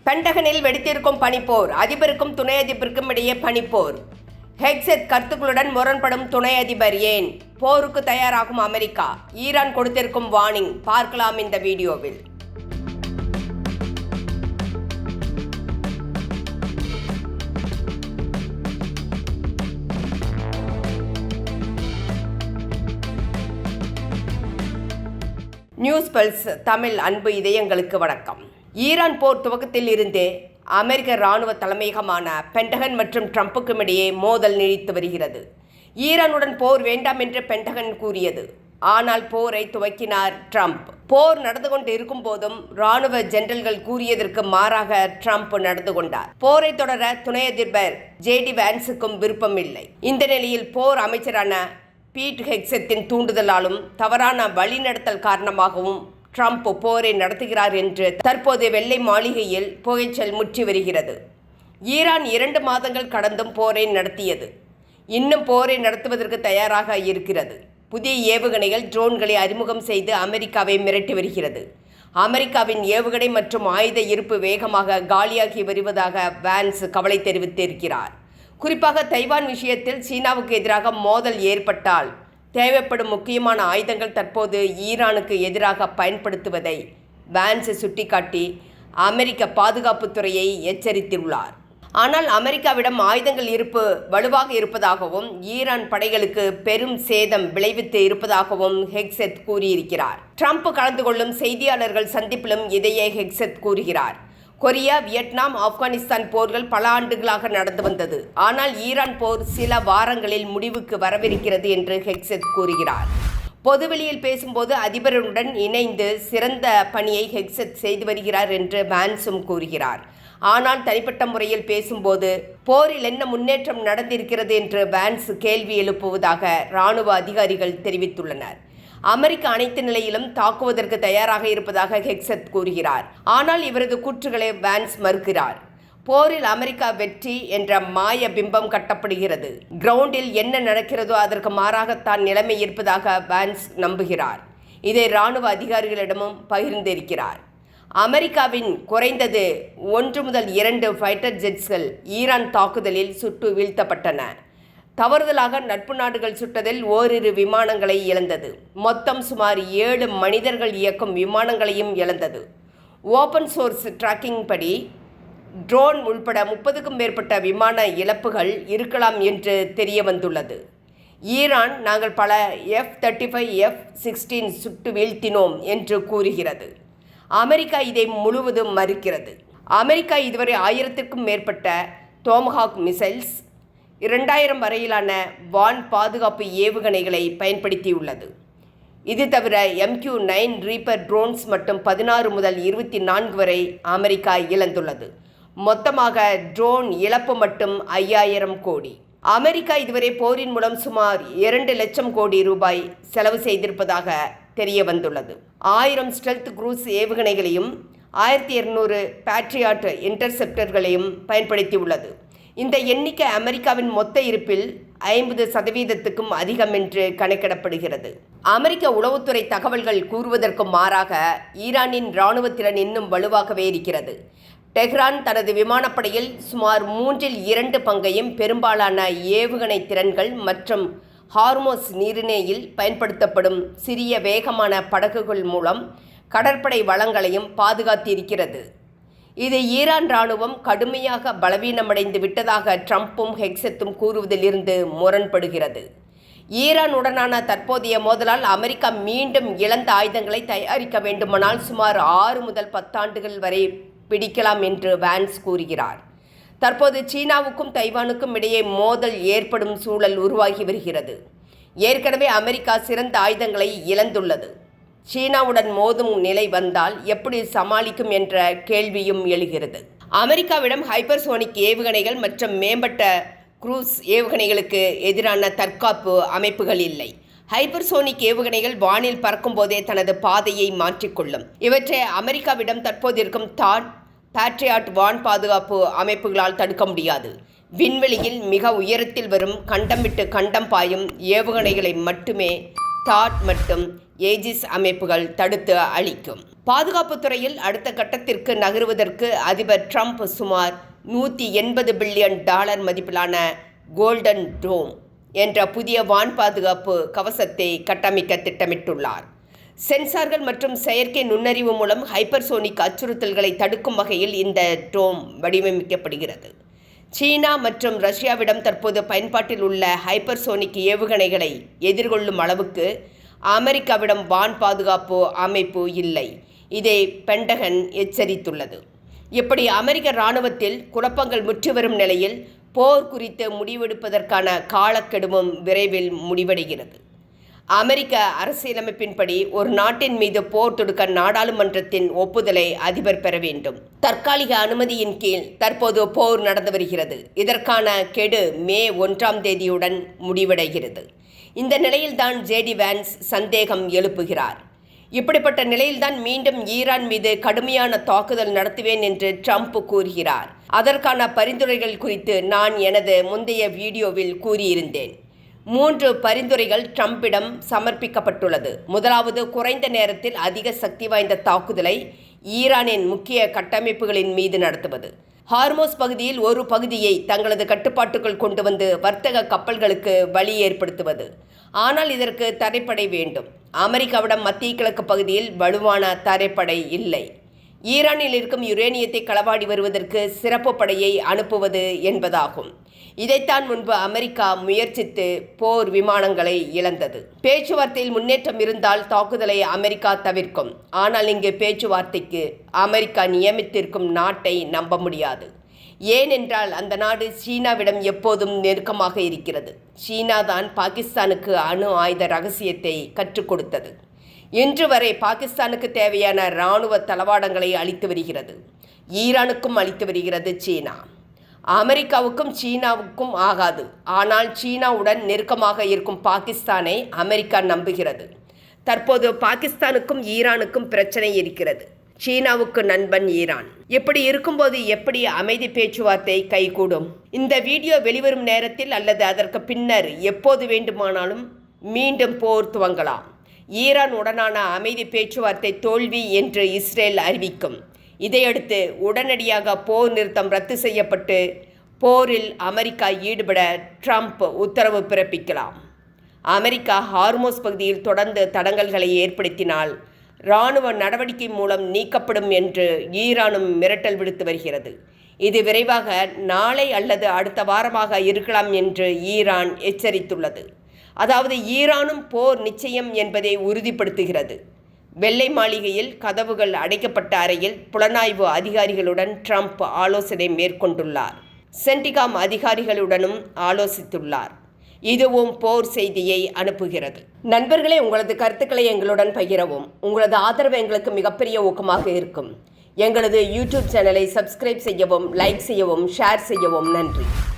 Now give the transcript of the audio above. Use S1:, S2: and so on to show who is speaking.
S1: பென்டகனில் வெடித்திருக்கும் பனிப்போர், அதிபருக்கும் துணை அதிபருக்கும் இடையே பனிப்போர். ஹெக்ஸெத் கருத்துக்களுடன் முரண்படும் துணை அதிபர் ஏன்? போருக்கு தயாராகும் அமெரிக்கா, ஈரான் கொடுத்திருக்கும் வார்னிங். பார்க்கலாம் இந்த வீடியோவில். நியூஸ் பல்ஸ் தமிழ் அன்பு இதயங்களுக்கு வணக்கம். ஈரான் போர் துவக்கத்தில் இருந்தே அமெரிக்க இராணுவ தலைமையகமான பென்டகன் மற்றும் ட்ரம்புக்கும் இடையே மோதல் நீடித்து வருகிறது. ஈரானுடன் போர் வேண்டாம் என்று பென்டகன் கூறியது. ஆனால் போரை துவக்கினார் ட்ரம்ப். போர் நடந்து கொண்டு இருக்கும் போதும் இராணுவ ஜெனரல்கள் கூறியதற்கு மாறாக ட்ரம்ப் நடந்து கொண்டார். போரை தொடர துணை அதிபர் JD வான்ஸுக்கும் விருப்பம் இல்லை. இந்த நிலையில் போர் அமைச்சரான பீட் ஹெக்ஸெத்தின் தூண்டுதலாலும் தவறான வழிநடத்தல் காரணமாகவும் ட்ரம்ப் போரை நடத்துகிறார் என்று தற்போது வெள்ளை மாளிகையில் புகைச்சல் முற்றி வருகிறது. ஈரான் 2 மாதங்கள் கடந்தும் போரை நடத்தியது. இன்னும் போரை நடத்துவதற்கு தயாராக இருக்கிறது. புதிய ஏவுகணைகள், ட்ரோன்களை அறிமுகம் செய்து அமெரிக்காவை மிரட்டி வருகிறது. அமெரிக்காவின் ஏவுகணை மற்றும் ஆயுத இருப்பு வேகமாக காலியாகி வருவதாக வான்ஸ் கவலை தெரிவித்திருக்கிறார். குறிப்பாக தைவான் விஷயத்தில் சீனாவுக்கு எதிராக மோதல் ஏற்பட்டால் தேவைப்படும் முக்கியமான ஆயுதங்கள் தற்போது ஈரானுக்கு எதிராக பயன்படுத்துவதை வான்ஸ் சுட்டிக்காட்டி அமெரிக்க பாதுகாப்புத்துறையை எச்சரித்துள்ளார். ஆனால் அமெரிக்காவிடம் ஆயுதங்கள் இருப்பு வலுவாக இருப்பதாகவும் ஈரான் படைகளுக்கு பெரும் சேதம் விளைவித்து இருப்பதாகவும் ஹெக்ஸெத் கூறியிருக்கிறார். ட்ரம்ப் கலந்து கொள்ளும் செய்தியாளர்கள் சந்திப்பிலும் இதையே ஹெக்ஸெத் கூறுகிறார். கொரியா, வியட்நாம், ஆப்கானிஸ்தான் போர்கள் பல ஆண்டுகளாக நடந்து வந்தது. ஆனால் ஈரான் போர் சில வாரங்களில் முடிவுக்கு வரவிருக்கிறது என்று ஹெக்ஸெத் கூறுகிறார். பொதுவெளியில் பேசும்போது அதிபருடன் இணைந்து சிறந்த பணியை ஹெக்ஸெத் செய்து வருகிறார் என்று வான்ஸும் கூறுகிறார். ஆனால் தனிப்பட்ட முறையில் பேசும்போது போரில் என்ன முன்னேற்றம் நடந்திருக்கிறது என்று வான்ஸ் கேள்வி எழுப்புவதாக இராணுவ அதிகாரிகள் தெரிவித்துள்ளனர். அமெரிக்கா அனைத்து நிலையிலும் தாக்குவதற்கு தயாராக இருப்பதாக ஹெக்ஸெத் கூறுகிறார். ஆனால் இவரது கூற்றுகளை வான்ஸ் மறுக்கிறார். போரில் அமெரிக்கா வெற்றி என்ற மாய பிம்பம் கட்டப்படுகிறது. கிரவுண்டில் என்ன நடக்கிறதோ அதற்கு மாறாகத்தான் நிலைமை இருப்பதாக வான்ஸ் நம்புகிறார். இதை இராணுவ அதிகாரிகளிடமும் பகிர்ந்திருக்கிறார். அமெரிக்காவின் குறைந்தது 1 முதல் 2 ஃபைட்டர் ஜெட்ஸ்கள் ஈரான் தாக்குதலில் சுட்டு வீழ்த்தப்பட்டன. தவறுதலாக நட்பு நாடுகள் சுட்டதில் ஓரிரு விமானங்களை இழந்தது. மொத்தம் சுமார் 7 மனிதர்கள் இயக்கும் விமானங்களையும் இழந்தது. ஓப்பன் சோர்ஸ் டிராக்கிங் படி ட்ரோன் உள்பட 30க்கும் மேற்பட்ட விமான இழப்புகள் இருக்கலாம் என்று தெரிய வந்துள்ளது. ஈரான் நாங்கள் பல F-35, F-16 சுட்டு வீழ்த்தினோம் என்று கூறுகிறது. அமெரிக்கா இதை முழுவதும் மறுக்கிறது. அமெரிக்கா இதுவரை 1000க்கும் மேற்பட்ட டோமஹாக் மிசைல்ஸ், 2000 வரையிலான வான் பாதுகாப்பு ஏவுகணைகளை பயன்படுத்தியுள்ளது. இது தவிர MQ-9 ரீப்பர் ட்ரோன்ஸ் மற்றும் 16 முதல் 24 வரை அமெரிக்கா இழந்துள்ளது. மொத்தமாக ட்ரோன் இழப்பு மட்டும் 5000 கோடி. அமெரிக்கா இதுவரை போரின் மூலம் சுமார் 2 லட்சம் கோடி ரூபாய் செலவு செய்திருப்பதாக தெரிய வந்துள்ளது. 1000 ஸ்டெல்த் குரூஸ் ஏவுகணைகளையும் 1200 பேட்ரியாட் இன்டர்செப்டர்களையும் பயன்படுத்தியுள்ளது. இந்த எண்ணிக்கை அமெரிக்காவின் மொத்த இருப்பில் 50%க்கும் அதிகம் என்று கணக்கிடப்படுகிறது. அமெரிக்க உளவுத்துறை தகவல்கள் கூறுவதற்கு மாறாக ஈரானின் இராணுவ திறன் இன்னும் வலுவாகவே இருக்கிறது. டெஹ்ரான் தனது விமானப்படையில் சுமார் 2/3 பங்கையும் பெரும்பாலான ஏவுகணை திறன்கள் மற்றும் ஹார்மோஸ் நீரிணையில் பயன்படுத்தப்படும் சிறிய வேகமான படகுகள் மூலம் கடற்படை வளங்களையும் பாதுகாத்திருக்கிறது. இது ஈரான் இராணுவம் கடுமையாக பலவீனமடைந்து விட்டதாக ட்ரம்பும் ஹெக்ஸெத்தும் கூறுவதிலிருந்து முரண்படுகிறது. ஈரானுடனான தற்போதைய மோதலால் அமெரிக்கா மீண்டும் இழந்த ஆயுதங்களை தயாரிக்க வேண்டுமானால் சுமார் 6 முதல் 10 ஆண்டுகள் வரை பிடிக்கலாம் என்று வான்ஸ் கூறுகிறார். தற்போது சீனாவுக்கும் தைவானுக்கும் இடையே மோதல் ஏற்படும் சூழல் உருவாகி வருகிறது. ஏற்கனவே அமெரிக்கா சிறந்த ஆயுதங்களை இழந்துள்ளது. சீனாவுடன் மோதும் நிலை வந்தால் எப்படி சமாளிக்கும் என்ற கேள்வியும் எழுகிறது. அமெரிக்காவிடம் ஹைப்பர்சோனிக் ஏவுகணைகள் மற்றும் மேம்பட்ட குரூஸ் ஏவுகணைகளுக்கு எதிரான தற்காப்பு அமைப்புகள் இல்லை. ஹைப்பர்சோனிக் ஏவுகணைகள் வானில் பறக்கும் போதே தனது பாதையை மாற்றிக்கொள்ளும். இவற்றை அமெரிக்காவிடம் தற்போது இருக்கும் தாட், பேட்ரியாட் வான் பாதுகாப்பு அமைப்புகளால் தடுக்க முடியாது. விண்வெளியில் மிக உயரத்தில் வரும் கண்டம் விட்டு கண்டம் பாயும் ஏவுகணைகளை மட்டுமே தாட் மற்றும் ஏஜிஸ் அமைப்புகள் தடுத்து அளிக்கும். பாதுகாப்புத் துறையில் அடுத்த கட்டத்திற்கு நகருவதற்கு அதிபர் ட்ரம்ப் சுமார் $180 பில்லியன் மதிப்பிலான கோல்டன் டோம் என்ற புதிய வான் பாதுகாப்பு கவசத்தை கட்டமைக்க திட்டமிட்டுள்ளார். சென்சார்கள் மற்றும் செயற்கை நுண்ணறிவு மூலம் ஹைப்பர்சோனிக் அச்சுறுத்தல்களை தடுக்கும் வகையில் இந்த டோம் வடிவமைக்கப்படுகிறது. சீனா மற்றும் ரஷ்யாவிடம் தற்போது பயன்பாட்டில் உள்ள ஹைப்பர்சோனிக் ஏவுகணைகளை எதிர்கொள்ளும் அளவுக்கு அமெரிக்காவிடம் வான் பாதுகாப்பு அமைப்பு இல்லை. இதை பென்டகன் எச்சரித்துள்ளது. இப்படி அமெரிக்க இராணுவத்தில் குழப்பங்கள் முற்றி வரும் நிலையில் போர் குறித்து முடிவெடுப்பதற்கான காலக்கெடுவும் விரைவில் முடிவடைகிறது. அமெரிக்க அரசியலமைப்பின்படி ஒரு நாட்டின் மீது போர் தொடுக்க நாடாளுமன்றத்தின் ஒப்புதலை அதிபர் பெற வேண்டும். தற்காலிக அனுமதியின் கீழ் தற்போது போர் நடந்து வருகிறது. இதற்கான கெடு மே 1 முடிவடைகிறது. இந்த நிலையில்தான் ஜேடி வான்ஸ் சந்தேகம் எழுப்புகிறார். இப்படிப்பட்ட நிலையில்தான் மீண்டும் ஈரான் மீது கடுமையான தாக்குதல் நடத்துவேன் என்று ட்ரம்ப் கூறுகிறார். அதற்கான பரிந்துரைகள் குறித்து நான் எனது முந்தைய வீடியோவில் கூறியிருந்தேன். 3 பரிந்துரைகள் ட்ரம்பிடம் சமர்ப்பிக்கப்பட்டுள்ளது. முதலாவது, குறைந்த நேரத்தில் அதிக சக்தி வாய்ந்த தாக்குதலை ஈரானின் முக்கிய கட்டமைப்புகளின் மீது நடத்துவது. ஹார்மோஸ் பகுதியில் ஒரு பகுதியை தங்களது கட்டுப்பாட்டுக்குள் கொண்டு வந்து வர்த்தக கப்பல்களுக்கு வழி ஏற்படுத்துவது. ஆனால் இதற்கு தரைப்படை வேண்டும். அமெரிக்காவிடம் மத்திய கிழக்கு பகுதியில் வலுவான தரைப்படை இல்லை. ஈரானில் இருக்கும் யுரேனியத்தை களவாடி வருவதற்கு சிறப்பு படையை அனுப்புவது என்பதாகும். இதைத்தான் முன்பு அமெரிக்கா முயற்சித்து போர் விமானங்களை இழந்தது. பேச்சுவார்த்தையில் முன்னேற்றம் இருந்தால் தாக்குதலை அமெரிக்கா தவிர்க்கும். ஆனால் இங்கு பேச்சுவார்த்தைக்கு அமெரிக்கா நியமித்திருக்கும் நாட்டை நம்ப முடியாது. ஏனென்றால் அந்த நாடு சீனாவிடம் எப்போதும் நெருக்கமாக இருக்கிறது. சீனா தான் பாகிஸ்தானுக்கு அணு ஆயுத ரகசியத்தை கற்றுக் கொடுத்தது. இன்று வரை பாகிஸ்தானுக்கு தேவையான இராணுவ தளவாடங்களை அளித்து வருகிறது. ஈரானுக்கும் அளித்து வருகிறது சீனா. அமெரிக்காவுக்கும் சீனாவுக்கும் ஆகாது. ஆனால் சீனாவுடன் நெருக்கமாக இருக்கும் பாகிஸ்தானை அமெரிக்கா நம்புகிறது. தற்போது பாகிஸ்தானுக்கும் ஈரானுக்கும் பிரச்சனை இருக்கிறது. சீனாவுக்கு நண்பன் ஈரான். இப்படி இருக்கும்போது எப்படி அமைதி பேச்சுவார்த்தை கைகூடும்? இந்த வீடியோ வெளிவரும் நேரத்தில் அல்லது அதற்கு பின்னர் எப்போது வேண்டுமானாலும் மீண்டும் போர் துவங்கலாம். ஈரான் உடனான அமைதி பேச்சுவார்த்தை தோல்வி என்று இஸ்ரேல் அறிவிக்கும். இதையடுத்து உடனடியாக போர் நிறுத்தம் ரத்து செய்யப்பட்டு போரில் அமெரிக்கா ஈடுபட ட்ரம்ப் உத்தரவு பிறப்பிக்கலாம். அமெரிக்கா ஹார்மோஸ் பகுதியில் தொடர்ந்து தடங்கல்களை ஏற்படுத்தினால் இராணுவ நடவடிக்கை மூலம் நீக்கப்படும் என்று ஈரானும் மிரட்டல் விடுத்து வருகிறது. இது விரைவாக நாளை அல்லது அடுத்த வாரமாக இருக்கலாம் என்று ஈரான் எச்சரித்துள்ளது. அதாவது ஈரானும் போர் நிச்சயம் என்பதை உறுதிப்படுத்துகிறது. வெள்ளை மாளிகையில் கதவுகள் அடைக்கப்பட்ட அறையில் புலனாய்வு அதிகாரிகளுடன் ட்ரம்ப் ஆலோசனை மேற்கொண்டுள்ளார். சென்டிகாம் அதிகாரிகளுடனும் ஆலோசித்துள்ளார். இதுவும் போர் செய்தியை அனுப்புகிறது. நண்பர்களே, உங்களது கருத்துக்களை எங்களுடன் பகிரவும். உங்களது ஆதரவு எங்களுக்கு மிகப்பெரிய ஊக்கமாக இருக்கும். எங்களது யூடியூப் சேனலை சப்ஸ்கிரைப் செய்யவும், லைக் செய்யவும், ஷேர் செய்யவும். நன்றி.